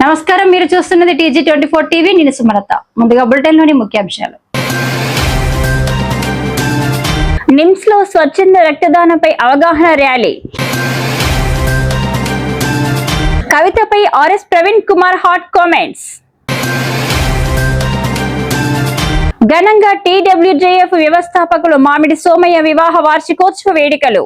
నమస్కారం, మీరు చూస్తున్నది TG24 టీవీ. నేను సుమలత. ముందుగా బులెటిన్లోని ముఖ్యాంశాలు. నిమ్స్ లో స్వచ్ఛంద రక్తదానంపై అవగాహన ర్యాలీ. కవితపై RS Praveen Kumar hot comments. ఘనంగా TWJF వ్యవస్థాపకులు మామిడి సోమయ్య వివాహ వార్షికోత్సవ వేడుకలు.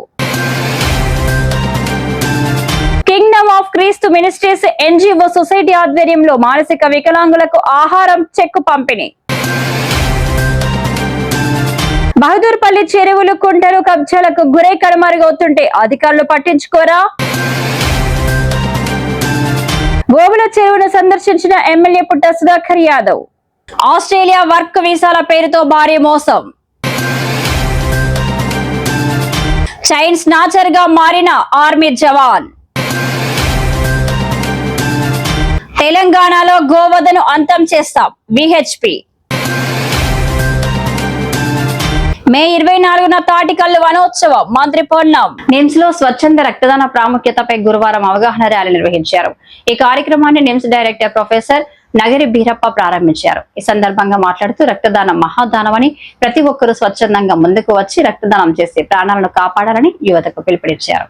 Kingdom of Kreestu ministries NGO society ఆధ్వర్యంలో మానసిక వికలాంగులకు ఆహారం చెక్కు పంపిణీ. బహదూర్పల్లి చెరువులు కుంటలు కబ్జాలకు గురై కనుమరుగవుతుంటే అధికారులు పట్టించుకోరా? గోవుల చెరువును సందర్శించిన ఎమ్మెల్యే పుట్ట సుధాకర్ యాదవ్. ఆస్ట్రేలియా వర్క్ వీసాల పేరుతో భారీ మోసం. చైన్ స్నాచర్ గా మారిన ఆర్మీ జవాన్. తెలంగాణలో గోవధను అంతం చేస్తాం VHP. మే 24న తాటికల్లు వనోత్సవం. మంత్రి పొన్నం. నిమ్స్ లో స్వచ్ఛంద రక్తదాన ప్రాముఖ్యతపై గురువారం అవగాహన ర్యాలీ నిర్వహించారు. ఈ కార్యక్రమాన్ని నిమ్స్ డైరెక్టర్ ప్రొఫెసర్ నగరి బీరప్ప ప్రారంభించారు. ఈ సందర్భంగా మాట్లాడుతూ రక్తదానం మహాదానమని, ప్రతి ఒక్కరూ స్వచ్ఛందంగా ముందుకు వచ్చి రక్తదానం చేసి ప్రాణాలను కాపాడాలని యువతకు పిలుపునిచ్చారు.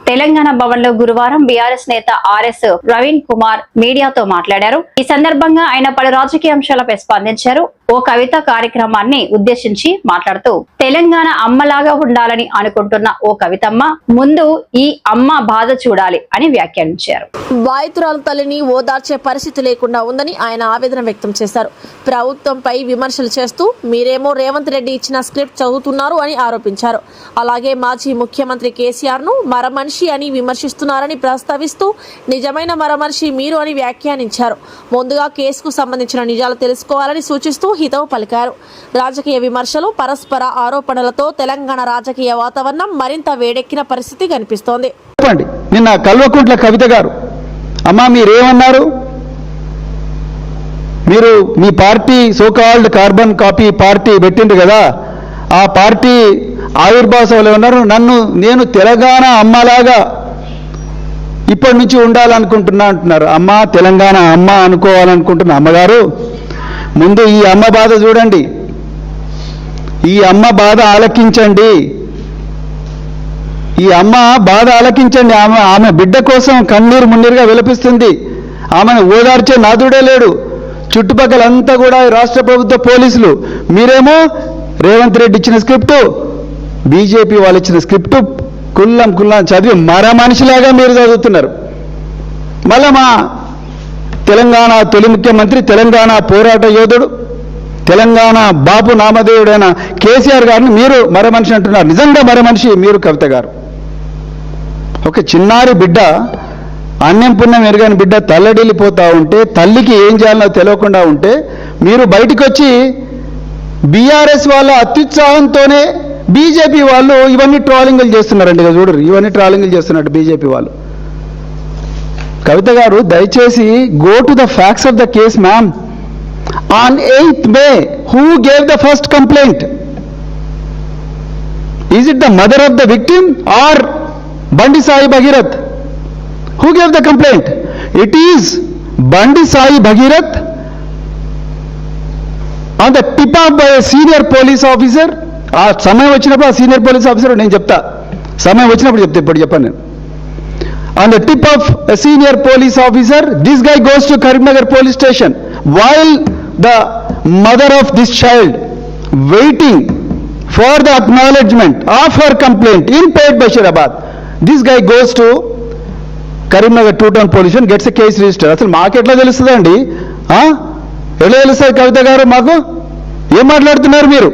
తెలంగాణ భవన్ లో గురువారం BRS నేత RS ప్రవీణ్ కుమార్ మీడియాతో మాట్లాడారు. ఈ సందర్భంగా ఆయన పలు రాజకీయ అంశాలపై స్పందించారు. ఓ కవిత కార్యక్రమాన్ని ఉద్దేశించి మాట్లాడుతూ, తెలంగాణ అమ్మలాగా ఉండాలని అనుకుంటున్న ఓ కవితమ్మ ముందు ఈ అమ్మ బాధ చూడాలి అని వ్యాఖ్యానించారు. బాధితురాలు తల్లిని ఓదార్చే పరిస్థితి లేకుండా ఉందని ఆయన ఆవేదన వ్యక్తం చేశారు. ప్రభుత్వంపై విమర్శలు చేస్తూ మీరేమో రేవంత్ రెడ్డి ఇచ్చిన స్క్రిప్ట్ చదువుతున్నారు అని ఆరోపించారు. అలాగే మాజీ ముఖ్యమంత్రి కేసీఆర్ ను మరమనిషి అని విమర్శిస్తున్నారని ప్రస్తావిస్తూ నిజమైన మరమనిషి మీరు అని వ్యాఖ్యానించారు. ముందుగా కేసుకు సంబంధించిన నిజాలు తెలుసుకోవాలని సూచిస్తూ హితవు పలికారు. రాజకీయ విమర్శలు, పరస్పర ఆరోపణలతో తెలంగాణ రాజకీయ వాతావరణం మరింత వేడెక్కిన పరిస్థితి కనిపిస్తోంది. నిన్న కల్వకుంట్ల కవిత గారు, అమ్మా మీరేమన్నారు? మీరు మీ party so called carbon copy party పెట్టిండ్రు కదా, ఆ పార్టీ ఆవిర్భావ సభలో ఉన్నారు. నేను తెలంగాణ అమ్మలాగా ఇప్పటి నుంచి ఉండాలనుకుంటున్నా అంటున్నారు. అమ్మ తెలంగాణ అమ్మ అనుకోవాలనుకుంటున్న అమ్మగారు, ముందు ఈ అమ్మ బాధ చూడండి, ఈ అమ్మ బాధ ఆలకించండి, ఈ అమ్మ బాధ ఆలకించండి. ఆమె బిడ్డ కోసం కన్నీరు మున్నీరుగా విలపిస్తుంది. ఆమెను ఓదార్చే నాదుడే లేడు. చుట్టుపక్కలంతా కూడా రాష్ట్ర ప్రభుత్వ పోలీసులు, మీరేమో రేవంత్ రెడ్డి ఇచ్చిన స్క్రిప్టు, బీజేపీ వాళ్ళు ఇచ్చిన స్క్రిప్టు కుల్లం చదివి మర మనిషిలాగా మీరు చదువుతున్నారు. మళ్ళా మా తెలంగాణ తొలి ముఖ్యమంత్రి, తెలంగాణ పోరాట యోధుడు, తెలంగాణ బాపు నామధేయుడైన కేసీఆర్ గారిని మీరు మర మనిషి అంటున్నారు. నిజంగా మర మనిషి మీరు కవిత గారు. ఒక చిన్నారి బిడ్డ, అన్నం పుణ్యం ఎరగని బిడ్డ తల్లడిల్లిపోతూ ఉంటే, తల్లికి ఏం చేయాలో తెలియకుండా ఉంటే, మీరు బయటికి వచ్చి BRS వాళ్ళ అత్యుత్సాహంతోనే బీజేపీ వాళ్ళు ఇవన్నీ ట్రాలింగ్లు చేస్తున్నారండి. ఇక చూడరు, ఇవన్నీ ట్రాలింగ్లు చేస్తున్నట్టు బీజేపీ వాళ్ళు. కవిత గారు దయచేసి go to the facts of the case ma'am. On 8th May, who gave the first complaint? Is it the mother of the victim or Bandi Sai Bhagirath? Who gave the complaint? It is Bandi Sai Bhagirath on the tip of a senior police officer. ఆ సమయం వచ్చినప్పుడు ఆ senior police officer, నేను చెప్తా, సమయం వచ్చినప్పుడు చెప్తా, ఇప్పుడు చెప్పాను నేను. On the tip of a senior police officer, this guy goes to Karimnagar police station while the mother of this child waiting for the acknowledgement of her complaint in Pet Bashirabad. This guy goes to Karimnagar 2 town police station, gets a case register. అసలు మాకు ఎట్లా తెలుస్తుందండి? ఎట్లా తెలుస్తుంది కవిత గారు? మాకు ఏం మాట్లాడుతున్నారు మీరు?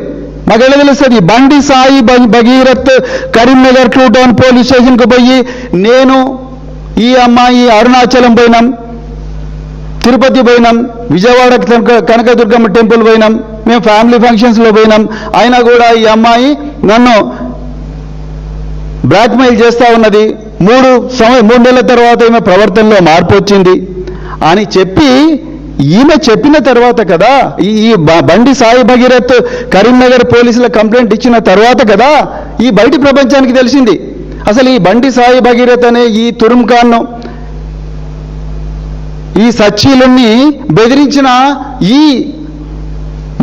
మాకు ఎలా తెలుస్తుంది? బండి సాయి భగీరథ్ కరీంనగర్ 2 టౌన్ పోలీస్ స్టేషన్కు పోయి, నేను ఈ అమ్మాయి అరుణాచలం పోయినాం, తిరుపతి పోయినాం, విజయవాడ కనకదుర్గమ్మ టెంపుల్ పోయినాం, మేము ఫ్యామిలీ ఫంక్షన్స్లో పోయినాం, అయినా కూడా ఈ అమ్మాయి నన్ను బ్లాక్మెయిల్ చేస్తూ ఉన్నది, 3 నెలల తర్వాత ఈమె ప్రవర్తనలో మార్పు వచ్చింది అని చెప్పి, ఈమె చెప్పిన తర్వాత కదా, ఈ బండి సాయి భగీరథ్ కరీంనగర్ పోలీసుల కంప్లైంట్ ఇచ్చిన తర్వాత కదా ఈ బయటి ప్రపంచానికి తెలిసింది. అసలు ఈ బండి సాయి భగీరథ్ అనే ఈ తురుంఖాన్ను, ఈ సచ్చీలుని బెదిరించిన ఈ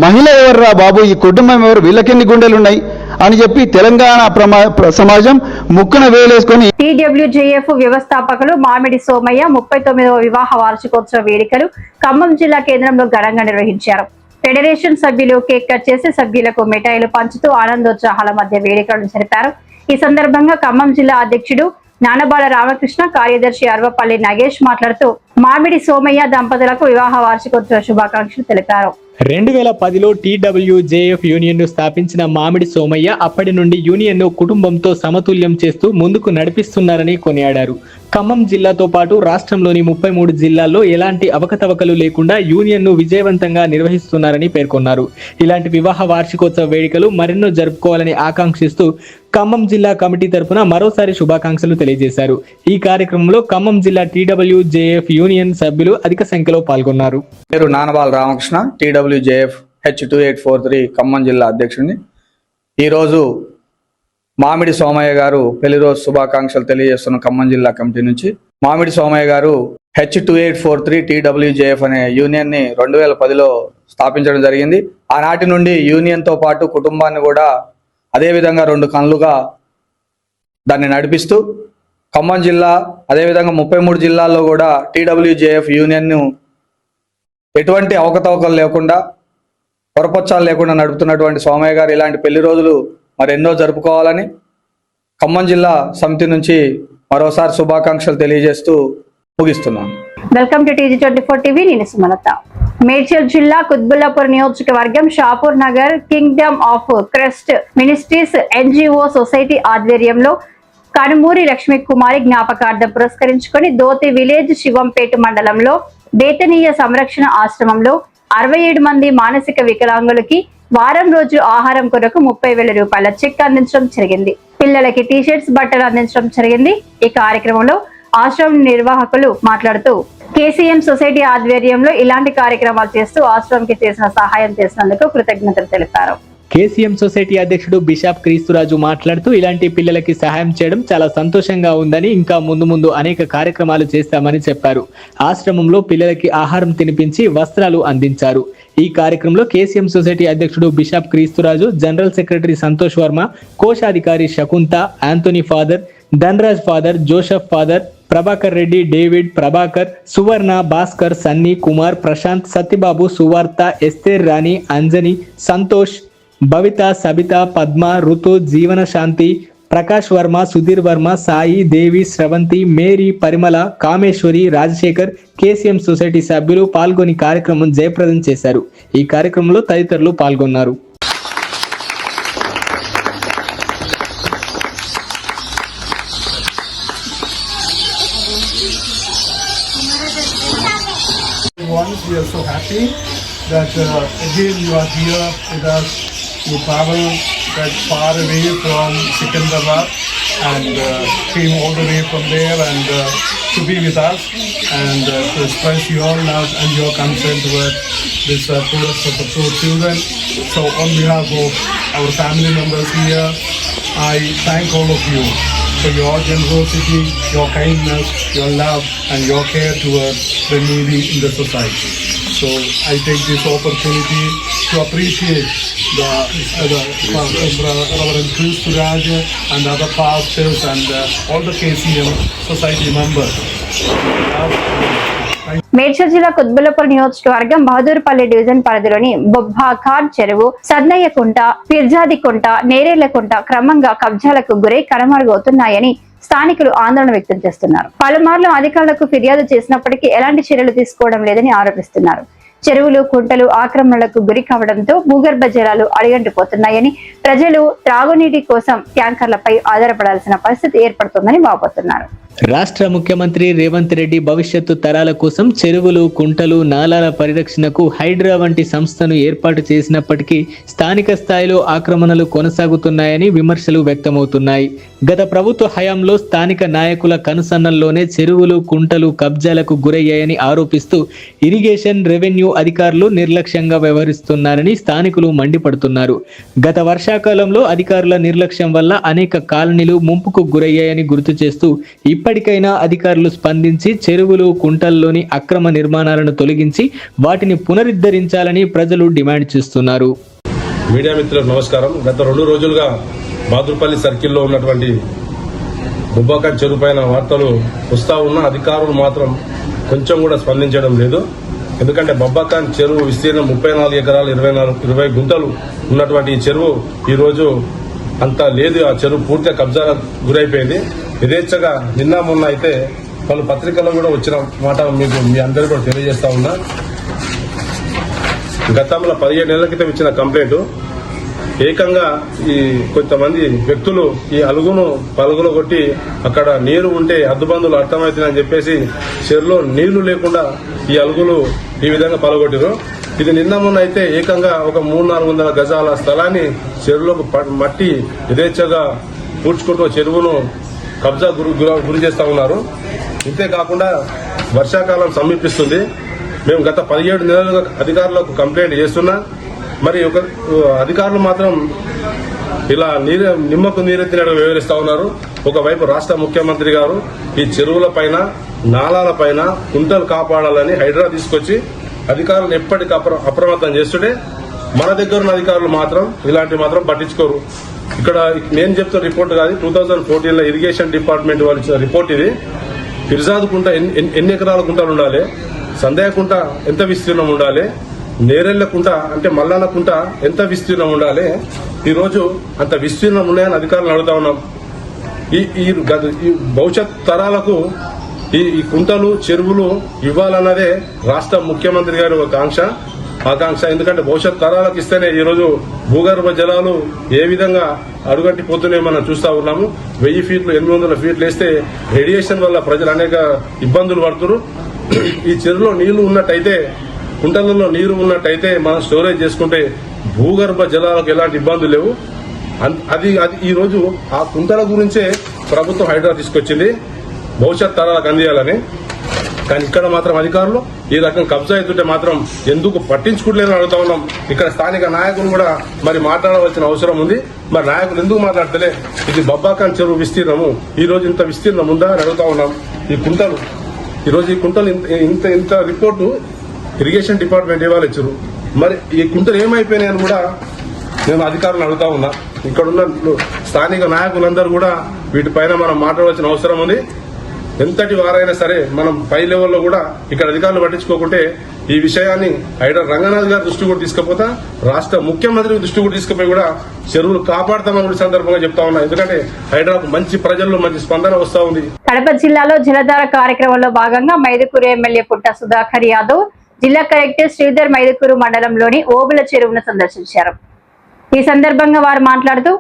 మహిళ ఎవర్రా బాబు, ఈ కుటుంబం ఎవరు, వీళ్ళకెన్ని గుండెలున్నాయి అని చెప్పి తెలంగాణ సమాజం ముక్కున వేలేసుకొని. TWJF వ్యవస్థాపకులు మామిడి సోమయ్య 39వ వివాహ వార్షికోత్సవ వేడుకలు ఖమ్మం జిల్లా కేంద్రంలో ఘనంగా నిర్వహించారు. ఫెడరేషన్ సభ్యులు కేక్ కట్ చేసి సభ్యులకు మిఠాయిలు పంచుతూ ఆనందోత్సాహాల మధ్య వేడుకలను జరిపారు. ఈ సందర్భంగా ఖమ్మం జిల్లా అధ్యక్షుడు నానబాల రామకృష్ణ, కార్యదర్శి అర్వపల్లి నగేష్ మాట్లాడుతూ మామిడి సోమయ్య దంపతులకు వివాహ వార్షికోత్సవ శుభాకాంక్షలు తెలిపారు. 2010లో TWJF యూనియన్ ను స్థాపించిన మామిడి సోమయ్య అప్పటి నుండి యూనియన్ ను కుటుంబంతో సమతుల్యం చేస్తూ ముందుకు నడిపిస్తున్నారని కొనియాడారు. ఖమ్మం జిల్లాతో పాటు రాష్ట్రంలోని 33 జిల్లాల్లో ఎలాంటి అవకతవకలు లేకుండా యూనియన్ ను విజయవంతంగా నిర్వహిస్తున్నారని పేర్కొన్నారు. ఇలాంటి వివాహ వార్షికోత్సవ వేడుకలు మరెన్నో జరుపుకోవాలని ఆకాంక్షిస్తూ ఖమ్మం జిల్లా కమిటీ తరపున మరోసారి శుభాకాంక్షలు తెలియజేశారు. ఈ కార్యక్రమంలో ఖమ్మం జిల్లా TWJF యూనియన్ సభ్యులు అధిక సంఖ్యలో పాల్గొన్నారు. పేరు నానబాల రామకృష్ణ, TWJF H2843 ఖమ్మం జిల్లా అధ్యక్షుడిని. ఈరోజు మామిడి సోమయ్య గారు పెళ్లి రోజు శుభాకాంక్షలు తెలియజేస్తున్న ఖమ్మం జిల్లా కమిటీ నుంచి. మామిడి సోమయ్య గారు H2843 TWJF అనే యూనియన్ ని 2010లో స్థాపించడం జరిగింది. ఆనాటి నుండి యూనియన్ తో పాటు కుటుంబాన్ని కూడా అదేవిధంగా 2 కన్నులుగా దాన్ని నడిపిస్తూ ఖమ్మం జిల్లా అదేవిధంగా 33 జిల్లాల్లో కూడా TWJF యూనియన్ ను ఎటువంటి అవకతవకలు లేకుండా, పొరపచ్చాలు లేకుండా నడుపుతున్నటువంటి సోమయ్య గారు ఇలాంటి పెళ్లి రోజులు మరెన్నో జరుపుకోవాలని ఖమ్మం జిల్లా సమితి నుంచి మరోసారి శుభాకాంక్షలు తెలియజేస్తూ ముగిస్తున్నాను. Welcome to TG24 TV. నేను సుమలత. మేడ్చల్ జిల్లా కుత్బుల్లాపూర్ నియోజకవర్గం Shapur Nagar kingdom of Christ ministries NGO society ఆధ్వర్యంలో కనుమూరి లక్ష్మీ కుమారి జ్ఞాపకార్థం పురస్కరించుకొని దోతి విలేజ్ శివంపేట మండలంలో బేతనీయ సంరక్షణ ఆశ్రమంలో 67 మంది మానసిక వికలాంగులకి వారం రోజు ఆహారం కొరకు 30,000 రూపాయల చెక్ అందించడం జరిగింది. పిల్లలకి టీ-షర్ట్స్, బట్టలు అందించడం జరిగింది. ఈ కార్యక్రమంలో ఆశ్రమం నిర్వాహకులు మాట్లాడుతూ KCM సొసైటీ ఆధ్వర్యంలో ఇలాంటి కార్యక్రమాలు చేస్తూ ఆశ్రమంకి చేసిన సహాయం చేసినందుకు కృతజ్ఞతలు తెలిపారు. KCM సొసైటీ అధ్యక్షుడు బిషప్ క్రీస్తురాజు మాట్లాడుతూ ఇలాంటి పిల్లలకి సహాయం చేయడం చాలా సంతోషంగా ఉందని, ఇంకా ముందు అనేక కార్యక్రమాలు చేస్తామని చెప్పారు. ఆశ్రమంలో పిల్లలకి ఆహారం తినిపించి వస్త్రాలు అందించారు. ఈ కార్యక్రమంలో KCM సొసైటీ అధ్యక్షుడు bishop Kreesturaju, general secretary Santosh Varma, కోశాధికారి Shakunta, Antony father, Dhanaraj father, Joseph father, Prabhakar Reddy, David, Prabhakar, Suvarna, Bhaskar, Sunny, Kumar, Prashanth, Satyababu, Suvartha, Esther రాణి, అంజని, సంతోష్, భవిత, సబిత, పద్మ, ఋతు, జీవన శాంతి, ప్రకాష్ వర్మ, సుధీర్ వర్మ, సాయి, దేవి, స్రవంతి, మేరీ, పరిమళ, కామేశ్వరి, రాజశేఖర్, KCM సొసైటీ సభ్యులు పాల్గొని కార్యక్రమం జయప్రదం చేశారు. ఈ కార్యక్రమంలో తదితరులు పాల్గొన్నారు. We are so happy that again you are here with us. You travel that far away from Secunderabad and came all the way from there and to be with us and to express your love and your concern towards this poorest of the poor children. So on behalf of our family members here, I thank all of you for your generosity, your kindness, your love and your care towards the needy in the society. So I take this opportunity to appreciate the Reverend Kristuraj and other pastors and all the KCM society members. Medchal జిల్లా కుత్బుల్లాపూర్ నియోజకవర్గం Bahadurpally division పరిధిలోని బొబ్బాఖార్ చెరువు, సన్నయ్యకుంట, పిర్జాదికుంట, నేరేళ్లకుంట క్రమంగా కబ్జాలకు గురై కనుమరుగవుతున్నాయని స్థానికులు ఆందోళన వ్యక్తం చేస్తున్నారు. పలుమార్లు అధికారులకు ఫిర్యాదు చేసినప్పటికీ ఎలాంటి చర్యలు తీసుకోవడం లేదని ఆరోపిస్తున్నారు. చెరువులు, కుంటలు ఆక్రమణలకు గురి కావడంతో భూగర్భ జలాలు అడుగంటిపోతున్నాయని, ప్రజలు త్రాగునీటి కోసం ట్యాంకర్లపై ఆధారపడాల్సిన పరిస్థితి ఏర్పడుతుందని వాపోతున్నారు. రాష్ట్ర ముఖ్యమంత్రి రేవంత్ రెడ్డి భవిష్యత్తు తరాల కోసం చెరువులు, కుంటలు, నాలాల పరిరక్షణకు హైడ్రా వంటి సంస్థను ఏర్పాటు చేసినప్పటికీ స్థానిక స్థాయిలో ఆక్రమణలు కొనసాగుతున్నాయని విమర్శలు వ్యక్తమవుతున్నాయి. గత ప్రభుత్వ హయాంలో స్థానిక నాయకుల కనుసన్నల్లోనే చెరువులు, కుంటలు కబ్జాలకు గురయ్యాయని ఆరోపిస్తూ ఇరిగేషన్, రెవెన్యూ అధికారులు నిర్లక్ష్యంగా వ్యవహరిస్తున్నారని స్థానికులు మండిపడుతున్నారు. గత వర్షాకాలంలో అధికారుల నిర్లక్ష్యం వల్ల అనేక కాలనీలు ముంపుకు గురయ్యాయని గుర్తు చేస్తూ ఇప్పటికైనా అధికారులు స్పందించి చెరువులు, కుంటల్లోని అక్రమ నిర్మాణాలను తొలగించి వాటిని పునరుద్ధరించాలని ప్రజలు డిమాండ్ చేస్తున్నారు. మీడియా మిత్రులకు నమస్కారం. గత 2 రోజులుగా బహదూర్పల్లి సర్కిల్లో ఉన్నటువంటి బొబ్బాఖార్ చెరువు పైన వార్తలు వస్తా ఉన్న అధికారులు మాత్రం కొంచెం కూడా స్పందించడం లేదు. ఎందుకంటే బొబ్బాఖార్ చెరువు విస్తీర్ణం 34 ఎకరాలు 20 గుంటలు ఉన్నటువంటి ఈ చెరువు ఈరోజు అంత లేదు. ఆ చెరువు పూర్తిగా కబ్జాలకు గురైపోయింది. యథేచ్ఛగా నిన్న మొన్న అయితే పలు పత్రికల్లో కూడా వచ్చిన మాట మీకు మీ అందరికీ కూడా తెలియజేస్తా ఉన్నా. గతంలో 17 నెలల క్రితం ఇచ్చిన కంప్లైంట్ ఏకంగా ఈ కొంతమంది వ్యక్తులు ఈ అలుగును పలుగులు కొట్టి అక్కడ నీరు ఉంటే అద్దుబందులు అర్థమవుతుందని చెప్పేసి చెరువులో నీళ్లు లేకుండా ఈ అలుగులు ఈ విధంగా పలగొట్టారు. ఇది నిన్న మొన్న అయితే ఏకంగా ఒక 300-400 గజాల స్థలాన్ని చెరువులోకి మట్టి యథేచ్ఛగా పూడ్చుకుంటూ చెరువును కబ్జా గురి చేస్తా ఉన్నారు. ఇంతేకాకుండా వర్షాకాలం సమీపిస్తుంది. మేము గత 17 నెలలుగా అధికారులకు కంప్లైంట్ చేస్తున్నా, మరి ఒక అధికారులు మాత్రం ఇలా నిమ్మకు నీరెత్తినట్టు వ్యవహరిస్తా ఉన్నారు. ఒకవైపు రాష్ట్ర ముఖ్యమంత్రి గారు ఈ చెరువుల పైన, నాలాల పైన కుంటలు కాపాడాలని హైడ్రా తీసుకొచ్చి అధికారులను ఎప్పటికీ అప్రమత్తం చేస్తుంటే మన దగ్గర ఉన్న అధికారులు మాత్రం ఇలాంటి మాత్రం పట్టించుకోరు. ఇక్కడ నేను చెప్తున్న రిపోర్ట్ కాదు, 2014లో ఇరిగేషన్ డిపార్ట్మెంట్ వాళ్ళు ఇచ్చిన రిపోర్ట్ ఇది. ఫిర్జాద్ కుంట ఎన్ని ఎకరాల కుంటలు ఉండాలి, సందేహ కుంట ఎంత విస్తీర్ణం ఉండాలి, నేరెళ్ల కుంట అంటే మల్లన్న కుంట ఎంత విస్తీర్ణం ఉండాలి, ఈరోజు అంత విస్తీర్ణం ఉన్నాయని అధికారులను అడుగుతా ఉన్నాం. ఈ భవిష్యత్ తరాలకు ఈ కుంటలు, చెరువులు ఇవ్వాలన్నదే రాష్ట్ర ముఖ్యమంత్రి గారి ఒక ఆకాంక్ష. ఎందుకంటే భవిష్యత్ తరాలకు ఇస్తేనే ఈరోజు భూగర్భ జలాలు ఏ విధంగా అడుగంటిపోతున్నాయో మనం చూస్తా ఉన్నాము. 1000 ఫీట్లు 800 ఫీట్లు వేస్తే రేడియేషన్ వల్ల ప్రజలు అనేక ఇబ్బందులు పడుతున్నారు. ఈ చెరువులో నీళ్లు ఉన్నట్టయితే, కుంటలలో నీరు ఉన్నట్టయితే మనం స్టోరేజ్ చేసుకుంటే భూగర్భ జలాలకు ఎలాంటి ఇబ్బందులు లేవు. అది ఈ రోజు ఆ కుంటల గురించే ప్రభుత్వం హైడ్రా తీసుకొచ్చింది భవిష్యత్ తరాలకు అందియాలని. కానీ ఇక్కడ మాత్రం అధికారులు ఈ రకం కబ్జా ఎత్తుంటే మాత్రం ఎందుకు పట్టించుకోలేదని అడుగుతా ఉన్నాం. ఇక్కడ స్థానిక నాయకులు కూడా మరి మాట్లాడవలసిన అవసరం ఉంది. మరి నాయకులు ఎందుకు మాట్లాడతలే? ఇది బొబ్బాఖార్ చెరువు విస్తీర్ణము ఈ రోజు ఇంత విస్తీర్ణం ఉందా అని అడుగుతా ఉన్నాం. ఈ కుంటలు ఈరోజు ఇంత రిపోర్టు ఇరిగేషన్ డిపార్ట్మెంట్ ఇవ్వాలి ఇచ్చారు. మరి ఈ కుంటలు ఏమైపోయినాయని కూడా నేను అధికారులను అడుగుతా ఉన్నా. ఇక్కడున్న స్థానిక నాయకులందరూ కూడా వీటిపైన మనం మాట్లాడవలసిన అవసరం ఉంది. ఎంతటి వారైనా సరే మనం పై లెవెల్లో కూడా ఇక్కడ అధికారులు పట్టించుకోకుంటే ఈ విషయాన్ని హైడ్రా రంగనాథ్ గారి దృష్టి కూడా తీసుకుపోతా, రాష్ట్ర ముఖ్యమంత్రి దృష్టి కూడా తీసుకుపోయి కూడా చెరువులు కాపాడతామని సందర్భంగా చెప్తా ఉన్నా. ఎందుకంటే హైడ్రాకు మంచి ప్రజల్లో మంచి స్పందన వస్తా ఉంది. కడప జిల్లాలో జలధార కార్యక్రమంలో భాగంగా మైదుకూరు ఎమ్మెల్యే పుట్ట సుధాకర్ యాదవ్ జిల్లా కలెక్టర్ శ్రీధర్ మైదుకూరు మండలంలోని ఓబుల చెరువును సందర్శించారు. ఈ సందర్భంగా వారు మాట్లాడుతూ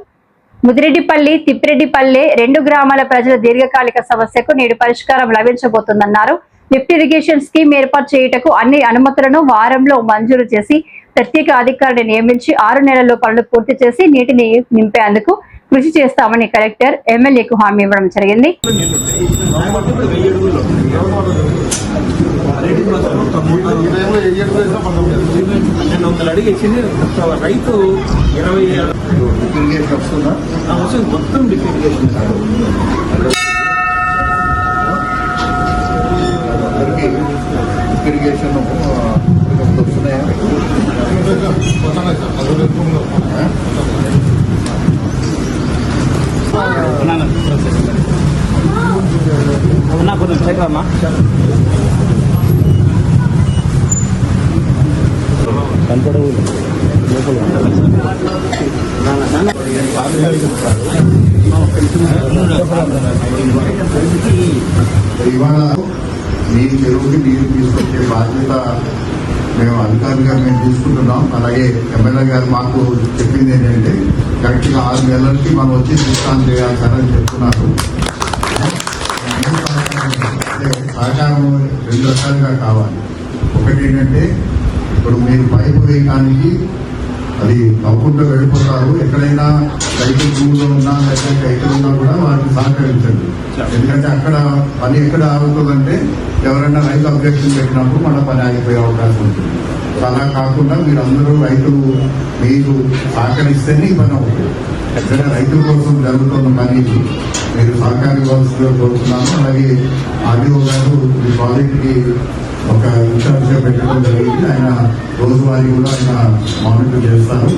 ముదిరెడ్డిపల్లి, తిప్పిరెడ్డిపల్లె 2 గ్రామాల ప్రజల దీర్ఘకాలిక సమస్యకు నేడు పరిష్కారం లభించబోతుందన్నారు. లిఫ్ట్ ఇరిగేషన్ స్కీమ్ ఏర్పాటు చేయుటకు అన్ని అనుమతులను వారంలో మంజూరు చేసి ప్రత్యేక అధికారిని నియమించి 6 నెలల్లో పనులు పూర్తి చేసి నీటిని నింపేందుకు కృషి చేస్తామని కలెక్టర్ ఎమ్మెల్యేకు హామీ ఇవ్వడం జరిగింది. రైతు 20 వస్తుందా మొత్తం ఇరిగేషన్ వస్తున్నాయా? నాకు ఇవాళ మీ చెరువుకి నీరు తీసుకొచ్చే బాధ్యత మేము అధికారులుగా మేము తీసుకుంటున్నాం. అలాగే ఎమ్మెల్యే గారు మాకు చెప్పింది ఏంటంటే కరెక్ట్గా 6 నెలలకి మనం వచ్చి నిర్ధారణ చేయాలి సార్ అని చెప్తున్నారు. సహకారం 2 రకాలుగా కావాలి. ఒకటి ఏంటంటే ఇప్పుడు మీరు పైపు వేయడానికి అది నవ్వుకుంటూ వెళ్ళిపోతారు. ఎక్కడైనా రైతులు భూమిలో ఉన్నా లేకపోతే రైతులు ఉన్నా కూడా వాటిని సహకరించండి. ఎందుకంటే అక్కడ పని ఎక్కడ ఆగుతుందంటే ఎవరైనా రైతు అబ్జెక్షన్ పెట్టినప్పుడు మన పని ఆగిపోయే అవకాశం ఉంటుంది. అలా కాకుండా మీరు అందరూ రైతులు మీరు సహకరిస్తేనే ఈ పని అవుతుంది. ఎక్కడ రైతుల కోసం జరుగుతున్న పనికి మీరు సహకరించవలసిందిగా కోరుతున్నాను. అలాగే ఆర్డీఓ గారు ఈ ప్రాజెక్ట్కి ఒక ఇన్ఛార్జ్గా పెట్టడం జరిగింది. ఆయన రోజువారీ కూడా ఆయన మానిటర్ చేస్తారు.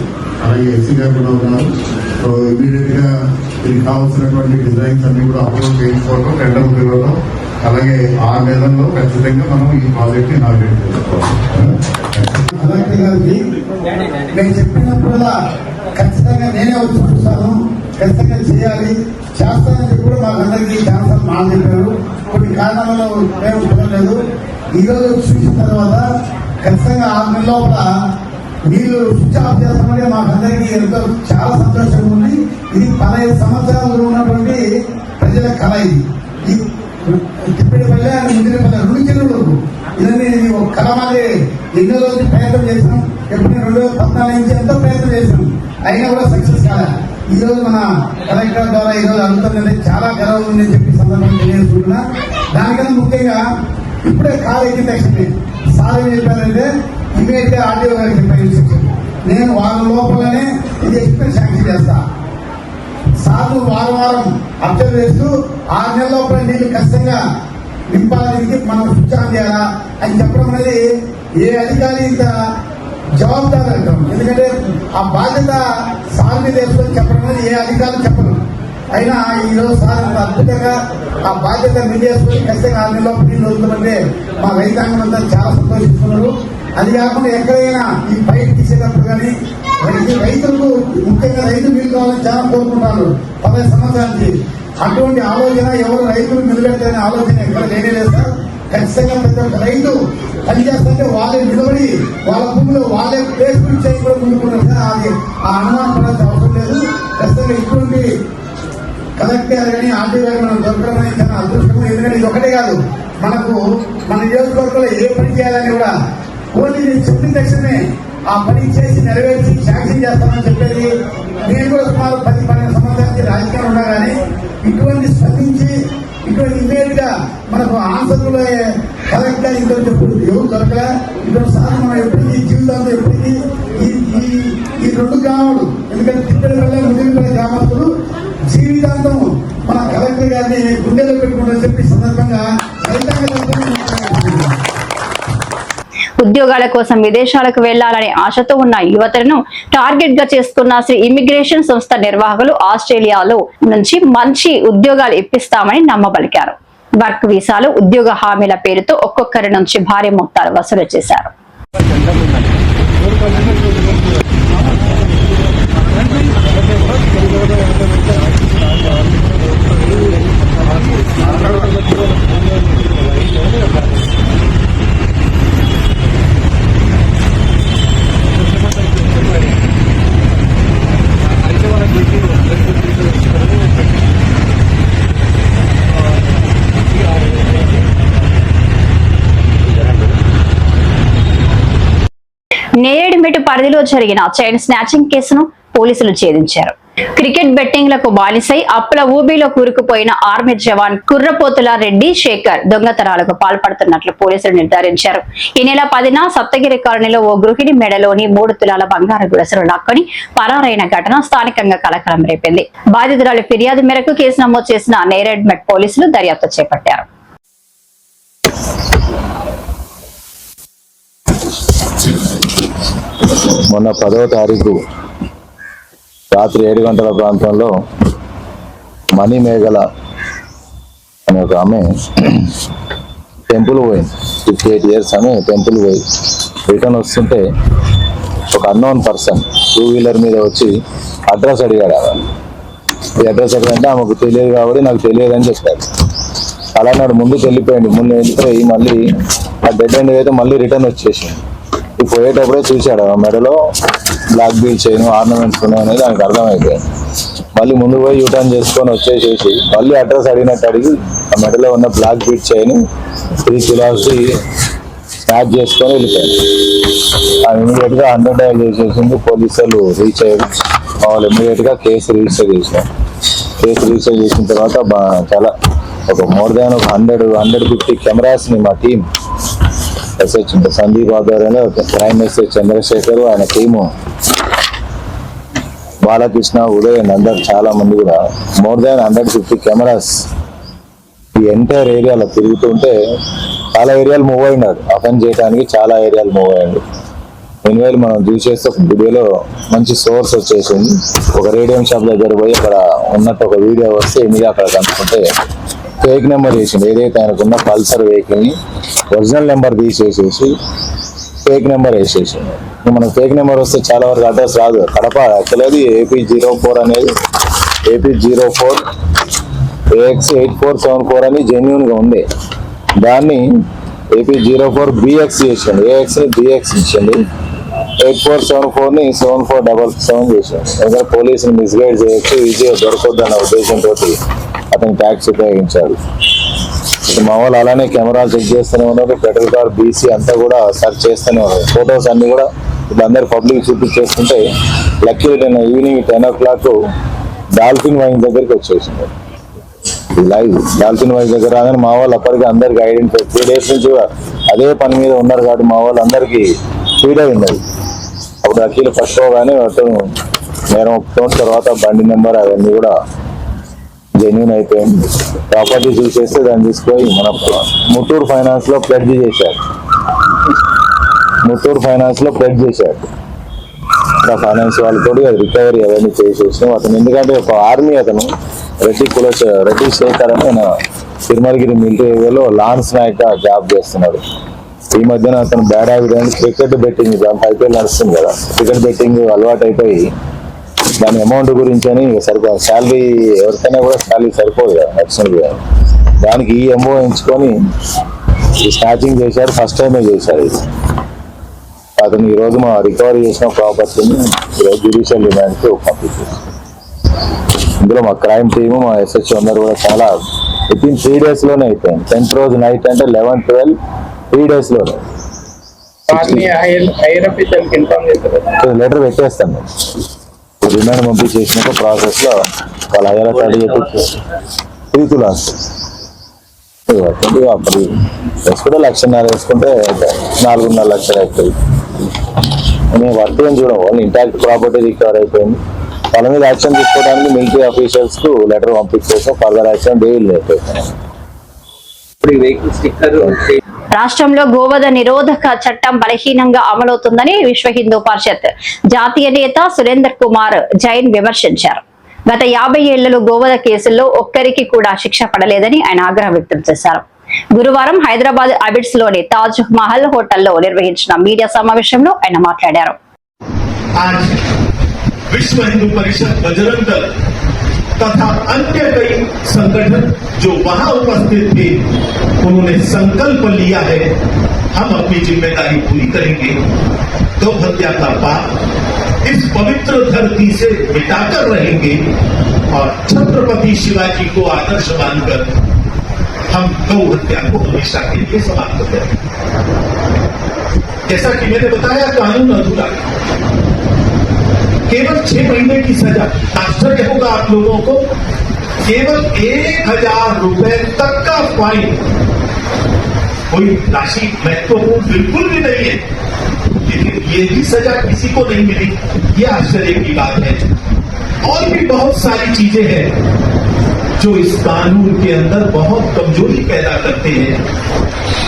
అలాగే ఎస్సీ గారు కూడా ఉన్నారు. సో ఇమీడియట్ గా దీనికి కావాల్సినటువంటి డిజైన్స్ అన్ని కూడా అప్లోడ్ చేయించుకోవడం, టెండర్ పిలవడం, అలాగే 6 నెలల్లో ఖచ్చితంగా మనం ఈ ప్రాజెక్ట్ ని ఇనాగ్రేట్ చేసుకోవాలి. కలెక్టర్ గారికి నేను చెప్పినప్పుడల్లా ఖచ్చితంగా నేనే వచ్చి చూస్తాను, ఖచ్చితంగా చేయాలి, చేస్తానని కూడా మాకందరికీ ఛాన్సర్ మాట చెప్పారు. కొన్ని కారణాలలో మేము కుదరలేదు. ఈ రోజు చూసిన తర్వాత ఖచ్చితంగా 6 నెలల లోపల మీరు స్విచ్ ఆఫ్ చేస్తామంటే మాకందరికీ ఎంతో చాలా సంతోషంగా ఉంది. ఇది 15 సంవత్సరాలు ఉన్నటువంటి ప్రజల కళ. ఇది తిప్పిడిపల్లె అని ముదిరిపల్లె 2 చెరువులకు ఇవన్నీ ఒక కళ మాది. ఎన్నో రోజులు ప్రయత్నం చేసాం. ఎప్పుడు 2014 నుంచి ఎంతో ప్రయత్నం చేసాం, అయినా కూడా సక్సెస్ కాలే. ఈ రోజు మన కలెక్టర్ ద్వారా ఈ రోజు అందుతుందంటే చాలా గర్వం ఉందని చెప్పి సందర్భంగా తెలియజేసుకుంటున్నా. దానికన్నా ముఖ్యంగా ఇప్పుడే కాలు ఎక్కిన తక్షణమే సార్ ఏం చెప్పారంటే ఇమీడియట్ గా ఆర్డీఓ గారికి చెప్పాను, నేను వారం లోపలనే ఇది ఎక్స్ప్రెస్ శాంక్షన్ చేస్తా. సార్లు వారం అబ్జర్వ్ చేస్తూ 6 నెలల లోపల నీళ్ళు ఖచ్చితంగా నింపాలని మనం స్విచ్ ఆన్ చేయాలా అని చెప్పడం అనేది ఏ అధికారి ఇంత జవాబుదారు అంటాం. ఎందుకంటే ఆ బాధ్యత సార్ మీద వేసుకొని చెప్పడం అనేది ఏ అధికారులు చెప్పరు. అయినా ఈ రోజు సార్ అద్భుతంగా ఆ బాధ్యత మీద వేసుకొని ఖచ్చితంగా 6 నెలల నీళ్ళు వస్తుందంటే మా రైతాంగం అంతా చాలా సంతోషిస్తున్నారు. అది కాకుండా ఎక్కడైనా ఈ పైకి తీసేటప్పుడు కానీ రైతులకు ముఖ్యంగా రైతు నీళ్ళు కావాలని చాలా కోరుకుంటారు 15 సంవత్సరాల నుంచి. అటువంటి ఆలోచన ఎవరు రైతులు నిలబెట్టారనే ఆలోచన ఎక్కడ లేనే లేదు సార్. ఖచ్చితంగా ప్రతి ఒక్క రైతు పనిచేస్తుంటే వాళ్ళే నిలబడి వాళ్ళ భూమిలో వాళ్ళే ప్లేస్మెంట్ చేయకుండా ముందుకున్నారు సార్. అది ఆ అనుమానం పడాల్సిన అవసరం లేదు. ఖచ్చితంగా ఇటువంటి కలెక్టర్ కానీ ఆర్డీ గారు మనం దొరకడం అనేది చాలా అదృష్టం. ఎందుకంటే ఇది ఒకటే కాదు, మనకు మన నియోజకవర్గంలో ఏ పని చేయాలని కూడా ఓన్లీ నేను చెప్పిన తక్షణమే ఆ పని చేసి నెరవేర్చి శాంక్షన్ చేస్తామని చెప్పేది. నేను కూడా సుమారు 10-12 సంవత్సరాల నుంచి రాజకీయాలు ఉన్నా కానీ ఇటువంటి స్పందించి ఇటువంటి ఇమీడియట్ గా మనకు ఆన్సర్లు కలెక్టర్ ఇంకొక చెప్పుడు ఎవరు దొరకలే. ఇటువంటి సార్ మనం ఎప్పటికీ జీవితంలో ఎప్పటికీ ఈ 2 గ్రామాలు, ఎందుకంటే తిప్పడిపల్లె ముదిరిపల్లె గ్రామస్తులు జీవితాంతం మన కలెక్టర్ గారిని గుండెలో పెట్టుకుంటారని చెప్పి సందర్భంగా ఉద్యోగాల కోసం విదేశాలకు వెళ్లాలనే ఆశతో ఉన్న యువతను టార్గెట్ గా చేసుకున్న శ్రీ ఇమిగ్రేషన్ సంస్థ నిర్వాహకులు ఆస్ట్రేలియాలో నుంచి మంచి ఉద్యోగాలు ఇప్పిస్తామని నమ్మబలికారు. వర్క్ వీసాలు, ఉద్యోగ హామీల పేరుతో ఒక్కొక్కరి నుంచి భారీ మొత్తాలు వసూలు చేశారు. నేరేడుమెట్టు పరిధిలో జరిగిన చైన్ స్నాచింగ్ కేసును పోలీసులు ఛేదించారు. క్రికెట్ బెట్టింగ్లకు బానిసై అప్పుల ఊబిలో కూరుకుపోయిన ఆర్మీ జవాన్ కుర్రపోతుల రెడ్డి శేఖర్ దొంగతనాలకు పాల్పడుతున్నట్లు పోలీసులు నిర్ధారించారు. ఈ నెల 10న సప్తగిరి కాలనీలో ఓ గృహిణి మెడలోని 3 తులాల బంగారు గొలుసులు లాక్కొని పరారైన ఘటన స్థానికంగా కలకలం రేపింది. బాధితురాలి ఫిర్యాదు మేరకు కేసు నమోదు చేసిన నేరేడ్మెట్ పోలీసులు దర్యాప్తు చేపట్టారు. మొన్న 10వ తారీఖు రాత్రి 7 గంటల ప్రాంతంలో మణి మేఘల అనే ఒక ఆమె టెంపుల్ పోయింది. 58 ఇయర్స్ ఆమె టెంపుల్ పోయి రిటర్న్ వస్తుంటే ఒక అన్నోన్ పర్సన్ 2-వీలర్ మీద వచ్చి అడ్రస్ అడిగాడు. ఈ అడ్రస్ ఎక్కడంటే ఆమెకు తెలియదు కాబట్టి నాకు తెలియదు అని చెప్పారు. అలా నాడు ముందుకు వెళ్ళిపోయింది. ముందు వెళ్ళిపోయి మళ్ళీ ఆ డెడ్ ఎండ్ అయితే మళ్ళీ రిటర్న్ వచ్చేసింది. ఈ పోయేటప్పుడే చూశాడు ఆ మెడలో బ్లాక్ బీల్ చైన్ ఆర్నమెంట్స్ ఉన్నాయనేది దానికి అర్థమైపోయింది. మళ్ళీ ముందు పోయి యూటర్న్ చేసుకొని వచ్చేసేసి మళ్ళీ అడ్రస్ అడిగినట్టు అడిగి ఆ మెడలో ఉన్న black beat chain 3 kilos snap చేసుకొని వెళ్ళిపోయింది. ఇమీడియట్ గా 100 డయల్ చేసేసింది. పోలీసులు రీచ్ అయ్యారు. వాళ్ళు ఇమీడియట్ గా కేసు రిజిస్టర్ చేశారు. కేసు రిజిస్టర్ చేసిన తర్వాత చాలా ఒక మోర్ దాన్ ఒక 150 కెమెరాస్ ని మా టీం ఎస్హెచ్ సందీప్ ఆధ్వర్యంలో క్రైమ్ ఎస్హెచ్ చంద్రశేఖర్ ఆయన టీము బాలకృష్ణ ఉదయ్ అందరు చాలా మంది కూడా మోర్ దాన్ 150 కెమెరాస్ ఈ ఎంటైర్ ఏరియాలో తిరుగుతుంటే చాలా ఏరియాలు మూవ్ అయినాడు. అఫెన్స్ చేయడానికి చాలా ఏరియాలు మూవ్ అయ్యాడు. ఎనివేళ మనం చూసేస్తే ఒక వీడియోలో మంచి సోర్స్ వచ్చేసింది. ఒక రేడియం షాప్ దగ్గర పోయి అక్కడ ఉన్నట్టు ఒక వీడియో వస్తే ఇమీడియట్ అక్కడ కనుక్కుంటే ఫేక్ నెంబర్ చేసింది. ఏదైతే ఆయనకున్న పల్సర్ వెహికల్ ని ఒరిజినల్ నెంబర్ తీసేసేసి ఫేక్ నెంబర్ వేసేసింది. మనకు ఫేక్ నెంబర్ వస్తే చాలా వరకు అడ్రస్ రాదు. కడప యాక్చువల్లీ AP04 అనేది AP04 AX8474 అని జెన్యూన్ గా ఉంది. దాన్ని AP04 BX చేసింది. AX ని BX ఇచ్చింది. 8474 ని 7477 చేసింది. ఎందుకంటే పోలీసుని మిస్గైడ్ చేయొచ్చు, ఈజీగా దొరకొద్దు అన్న ఉద్దేశంతో అతను ట్యాక్స్ ఉపయోగించాడు. మా వాళ్ళు అలానే కెమెరాలు చెక్ చేస్తూనే ఉన్నారు. పెట్రోల్ కార్ BC అంతా కూడా సర్చ్ చేస్తూనే ఉన్నారు. ఫొటోస్ అన్ని కూడా ఇప్పుడు అందరు పబ్లిక్ చూపించేస్తుంటే lucky evening 10 o'clock dolphin wine దగ్గరికి వచ్చేసింది. లైవ్ డాల్ఫిన్ వైన్ దగ్గర రాగానే మా వాళ్ళు అప్పటికి అందరికి ఐడెంటిఫై 3 days నుంచి కూడా అదే పని మీద ఉన్నారు కాబట్టి మా వాళ్ళు అందరికి ఫీడ్ అయింది. అప్పుడు అఖిల్ ఫస్ట్ కానీ అతను నేరం ఒప్పుకోవడం తర్వాత బండి నెంబర్ అవన్నీ కూడా జెన్యూన్ అయిపోయింది. ప్రాపర్టీ చూసేస్తే దాన్ని తీసుకొని మన ముత్తూర్ ఫైనాన్స్ లో ప్లెడ్జ్ చేశారు. ఫైనాన్స్ వాళ్ళతో రికవరీ అవన్నీ చేసేసినాం. అతను ఎందుకంటే ఒక ఆర్మీ అతను రెడ్డి శేఖర్ అని ఆయన తిరుమలగిరి మిలిటరీ ఏరియాలో లాన్స్ నాయక్ గా జాబ్ చేస్తున్నాడు. ఈ మధ్యన అతను బ్యాడ్ హ్యాబిట్ అంటే క్రికెట్ బెట్టింగ్ IPL నడుస్తుంది కదా, క్రికెట్ బెట్టింగ్ అలవాటు అయిపోయి దాని అమౌంట్ గురించి అని సరిపో శాలరీ ఎవరికైనా కూడా శాలరీ సరిపోదు కదా నడుస్తుంది కదా, దానికి ఈ ఎంఓ ఎంచుకొని స్నాచింగ్ చేశారు. ఫస్ట్ టైమే చేశారు ఇది. అతను ఈరోజు మా రికవరీ చేసిన ప్రాపర్టీని ఈరోజు జ్యుడిషియల్ రిమాండ్కి పంపించారు. ఇందులో మా క్రైమ్ టీము మా SHO అందరూ కూడా చాలా వితిన్ 3 days లోనే అయిపోయింది. 10th రోజు నైట్ అంటే 11, 12 3 days లోనే లెటర్ పెట్టేస్తాం. రిమాండ్ పంపించేసినాక ప్రాసెస్ లో వాళ్ళ హైయర్ అథారిటీ చెప్పి 3 tulas అప్పుడు వేసుకుంటే 1,50,000 వేసుకుంటే 4.5 లక్షలు అవుతుంది. మేము వర్క్ ఏం చూడం, ఓన్లీ ఇంటాక్ట్ ప్రాపర్టీ రికవర్ అయిపోయింది. వాళ్ళ మీద యాక్షన్ తీసుకోవడానికి మిలిటరీ అఫీషియల్స్ కు లెటర్ పంపించేసాం. ఫర్దర్ యాక్షన్ డే రాష్ట్రంలో గోవధ నిరోధక చట్టం బలహీనంగా అమలవుతుందని విశ్వ హిందూ పరిషత్ జాతీయ నేత సురేందర్ కుమార్ జైన్ విమర్శించారు. గత 50 ఏళ్లలో గోవధ కేసుల్లో ఒక్కరికి కూడా శిక్ష పడలేదని ఆయన ఆగ్రహం వ్యక్తం చేశారు. గురువారం హైదరాబాద్ అబిడ్స్ లోని తాజ్ మహల్ హోటల్లో నిర్వహించిన మీడియా సమావేశంలో ఆయన మాట్లాడారు. विश्व हिंदू परिषद बजरंग दल तथा अन्य कई संगठन जो वहां उपस्थित थे, उन्होंने संकल्प लिया है हम अपनी जिम्मेदारी पूरी करेंगे। गौ हत्या का पाप इस पवित्र धरती से मिटाकर रहेंगे और छत्रपति शिवाजी को आदर्श मानकर हम गौ हत्या को हमेशा के लिए समाप्त करेंगे। जैसा कि मैंने बताया, कानून अधूरा, केवल 6 महीने की सजा। आश्चर्य होगा आप लोगों को, केवल 1,000 रुपए तक का फाइन। कोई राशि महत्वपूर्ण बिल्कुल भी नहीं है, लेकिन ये भी सजा किसी को नहीं मिली, ये आश्चर्य की बात है। और भी बहुत सारी चीजें हैं जो इस कानून के अंदर बहुत कमजोरी पैदा करते हैं।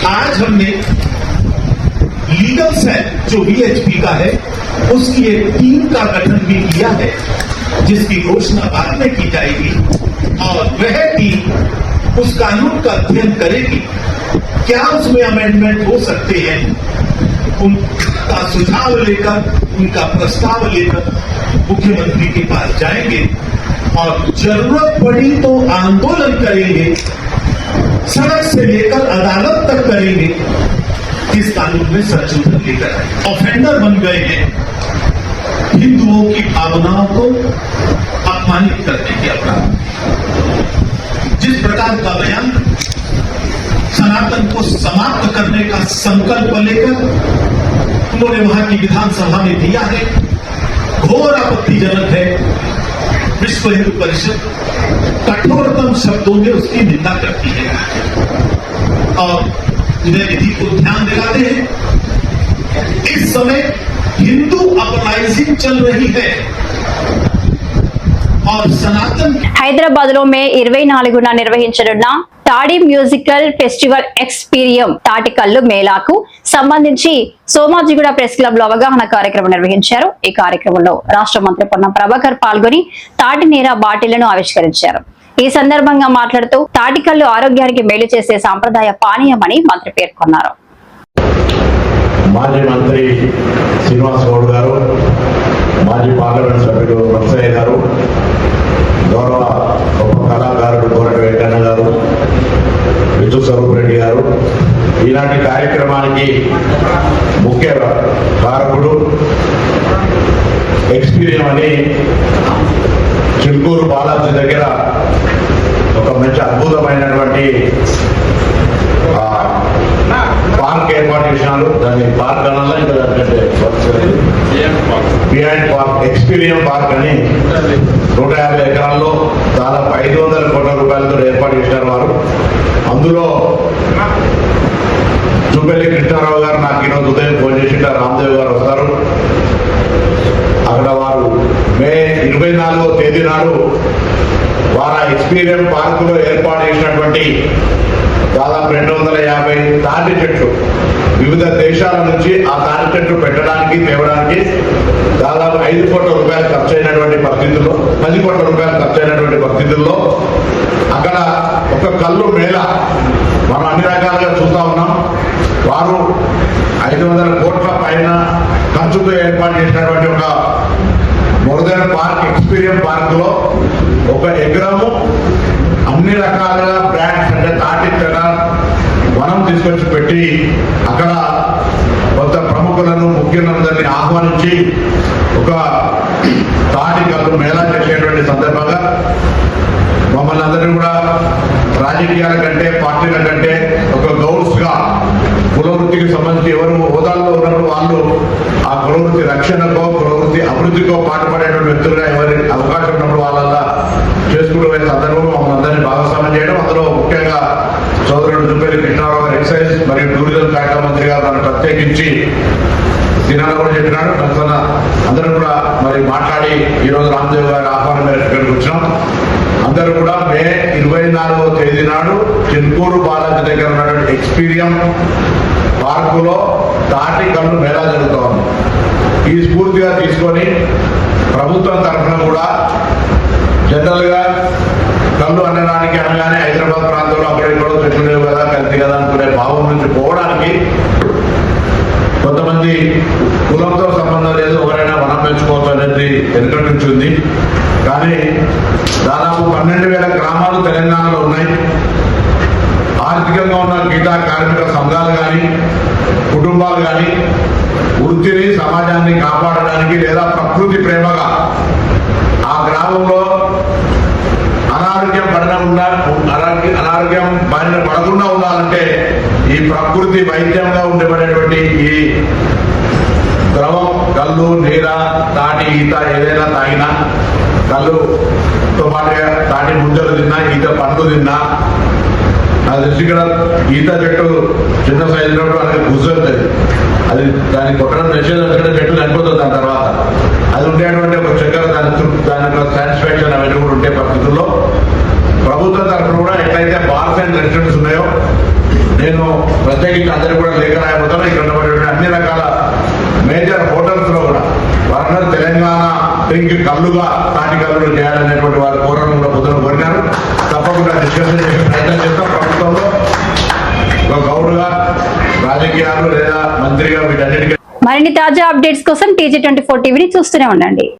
आज हमने लीगल सेल जो VHP का है, उसकी एक टीम का गठन भी किया है, जिसकी घोषणा बाद में की जाएगी। और वह टीम उस कानून का अध्ययन करेगी, क्या उसमें अमेंडमेंट हो सकते हैं, उनका सुझाव लेकर, उनका प्रस्ताव लेकर मुख्यमंत्री के पास जाएंगे और जरूरत पड़ी तो आंदोलन करेंगे, सड़क से लेकर अदालत तक करेंगे। इस कानून में संशोधन लेकर ऑफेंडर बन गए हैं हिंदुओं की भावनाओं को अपमानित करने के अपराध। जिस प्रकार का बयान सनातन को समाप्त करने का संकल्प लेकर उन्होंने वहां की विधानसभा में दिया है, घोर आपत्तिजनक है। विश्व हिंदू परिषद कठोरतम शब्दों में उसकी निंदा करती है और उदय विधि को ध्यान दिलाते हैं। इस समय हिंदू अपराइजिंग चल रही है और सनातन హైదరాబాద్ లో మే 24న నిర్వహించనున్న తాడి మ్యూజికల్ ఫెస్టివల్ ఎక్స్పీరియం తాటికల్లు మేళాకు సంబంధించి సోమాజిగూడ ప్రెస్ క్లబ్ లో అవగాహన కార్యక్రమం నిర్వహించారు. ఈ కార్యక్రమంలో రాష్ట్ర మంత్రి పొన్నం ప్రభాకర్ పాల్గొని తాటి నీర బాటిళ్లను ఆవిష్కరించారు. ఈ సందర్భంగా మాట్లాడుతూ తాటికల్లు ఆరోగ్యానికి మేలు చేసే సాంప్రదాయ పానీయమని మంత్రి పేర్కొన్నారు. మాజీ మంత్రి శ్రీనివాస్ గౌడ్ గారు, మాజీ పార్లమెంట్ సభ్యుడు నరసయ్య గారు, గౌరవ గొప్ప కళాకారుడు కోరటి వెంకన్న గారు, విజు స్వరూప్ రెడ్డి గారు, ఈనాటి కార్యక్రమానికి ముఖ్య కారకుడు ఎక్స్పీరియం అని చిలుకూరు బాలాజీ దగ్గర ఒక మంచి అద్భుతమైనటువంటి పార్క్ ఏర్పాటు చేసినారు. దాని పార్క్ అనాలా ఇంకా దానికంటే బియాండ్ పార్క్, ఎక్స్పీరియం పార్క్ అని 150 ఎకరాల్లో దాదాపు 500 కోట్ల రూపాయలతో ఏర్పాటు చేసినారు వారు. అందులో జూపల్లి కృష్ణారావు గారు నాకు ఈరోజు ఉదయం ఫోన్ చేసింట, రామ్దేవ్ గారు వస్తారు. అక్కడ వారు మే 24వ తేదీ నాడు వారు ఎక్స్పీరియం పార్కులో ఏర్పాటు చేసినటువంటి దాదాపు 250 తాటి చెట్లు వివిధ దేశాల నుంచి ఆ తాటి చెట్లు పెట్టడానికి తేవడానికి దాదాపు 5 కోట్ల రూపాయలు ఖర్చు అయినటువంటి పరిస్థితుల్లో, 10 కోట్ల రూపాయలు ఖర్చు అయినటువంటి పరిస్థితుల్లో అక్కడ ఒక కళ్ళు మేళ మనం అన్ని రకాలుగా చూస్తా ఉన్నాం. వారు 500 కోట్ల పైన ఖర్చుతో ఏర్పాటు చేసినటువంటి ఒక మోడర్న్ పార్క్, ఎక్స్పీరియం పార్క్ లో ఒక ఎకరము అన్ని రకాలుగా బ్రాండ్స్ అంటే తాటి తెర వనం తీసుకొచ్చి పెట్టి అక్కడ కొంత ప్రముఖులను, ముఖ్యులందరినీ ఆహ్వానించి ఒక తాటి కళ్ళు మేళా చేసేటువంటి సందర్భంగా మమ్మల్ని అందరినీ కూడా రాజకీయాల కంటే, పార్టీల కంటే ఒక గౌడ్స్ గా కులవృత్తికి సంబంధించి ఎవరు హోదాల్లో ఉన్నప్పుడు వాళ్ళు ఆ కులవృత్తి రక్షణకో, కులవృత్తి అభివృద్ధికో పాటుపడేటువంటి వ్యక్తులుగా ఎవరి అవకాశం ఉన్నప్పుడు వాళ్ళ చేసుకుంటూ పోయే సందర్భంలో మమ్మల్ని అందరినీ భాగస్వామ్యం చేయడం, అందులో ముఖ్యంగా సోదరుడు జుపల్లి కృష్ణారావు గారు ఎక్సైజ్ మరియు టూరిజం శాఖ మంత్రి గారు నన్ను ప్రత్యేకించి దినాలు కూడా చెప్పినాడు. అందరూ కూడా మరి మాట్లాడి ఈరోజు రామ్దేవ్ గారి ఆహ్వానం మేరకు ఇక్కడికి వచ్చినాం. అందరూ కూడా మే 24వ తేదీ నాడు చిలుకూరు బాలాజీ దగ్గర ఉన్నటువంటి ఎక్స్పీరియం పార్కులో తాటి కళ్ళు మేళా జరుగుతూ ఉంది. ఈ స్ఫూర్తిగా తీసుకొని ప్రభుత్వం తరఫున కూడా జనరల్ గా కళ్ళు అనడానికి అనగానే హైదరాబాద్ ప్రాంతంలో అక్కడ ఎక్కడో చెట్లు లేవు కదా, కలిసి కదా అనుకునే భావం నుంచి పోవడానికి కొంతమంది కులంతో సంబంధం లేదు, ఎవరైనా వనం పెంచుకోవచ్చు అనేది వెనుకటి నుంచి ఉంది. కానీ దాదాపు 12,000 గ్రామాలు తెలంగాణలో ఉన్నాయి. ఆర్థికంగా ఉన్న గీతా కార్మిక సంఘాలు కానీ, కుటుంబాలు కానీ వృత్తిని, సమాజాన్ని కాపాడడానికి లేదా ప్రకృతి ప్రేమగా ఆ గ్రామంలో అనారోగ్యం బారిన పడకుండా ఉండాలంటే ఈ ప్రకృతి వైద్యంగా ఉండబడేటువంటి ఈ ద్రవం, కళ్ళు, నీర, తాటి, ఈత ఏదైనా తాగినా, కళ్ళుతో పాటుగా తాటి ముంజలు తిన్నా, ఈత పండ్లు తిన్నా, అది తెలిసి ఇక్కడ ఈత చెట్టు చిన్న సైజులో అది గుజ్జుతుంది, అది దాన్ని కొట్టడం నిషేధం, చెట్టు చనిపోతుంది. దాని తర్వాత అది ఉండేటువంటి ఒక చక్కెర దాని సాటిస్ఫాక్షన్ అవన్నీ కూడా ఉండే పరిస్థితుల్లో ప్రభుత్వం తరఫున కూడా ఎట్లయితే బార్స్ అండ్ రెస్టారెంట్స్ ఉన్నాయో నేను ప్రత్యేకించి అందరికీ కూడా లేఖ రాయబోతాను. ఇక్కడ ఉన్నటువంటి అన్ని రకాల మేజర్ హోటల్స్ లో కూడా వారందరూ తెలంగాణ డ్రింక్ కళ్ళుగా తాటి కళ్ళు చేయాలనేటువంటి వారి కోరడం కూడా పొద్దున కోరినారు. తప్పకుండా డిస్కషన్ చేసే ప్రయత్నం చేస్తాం. ప్రభుత్వంలో ఒక గౌడ్గా రాజకీయాలు లేదా మంత్రిగా వీటన్నిటికీ మరిన్ని తాజా అప్డేట్స్ కోసం TG24 టీవీని చూస్తూనే ఉండండి.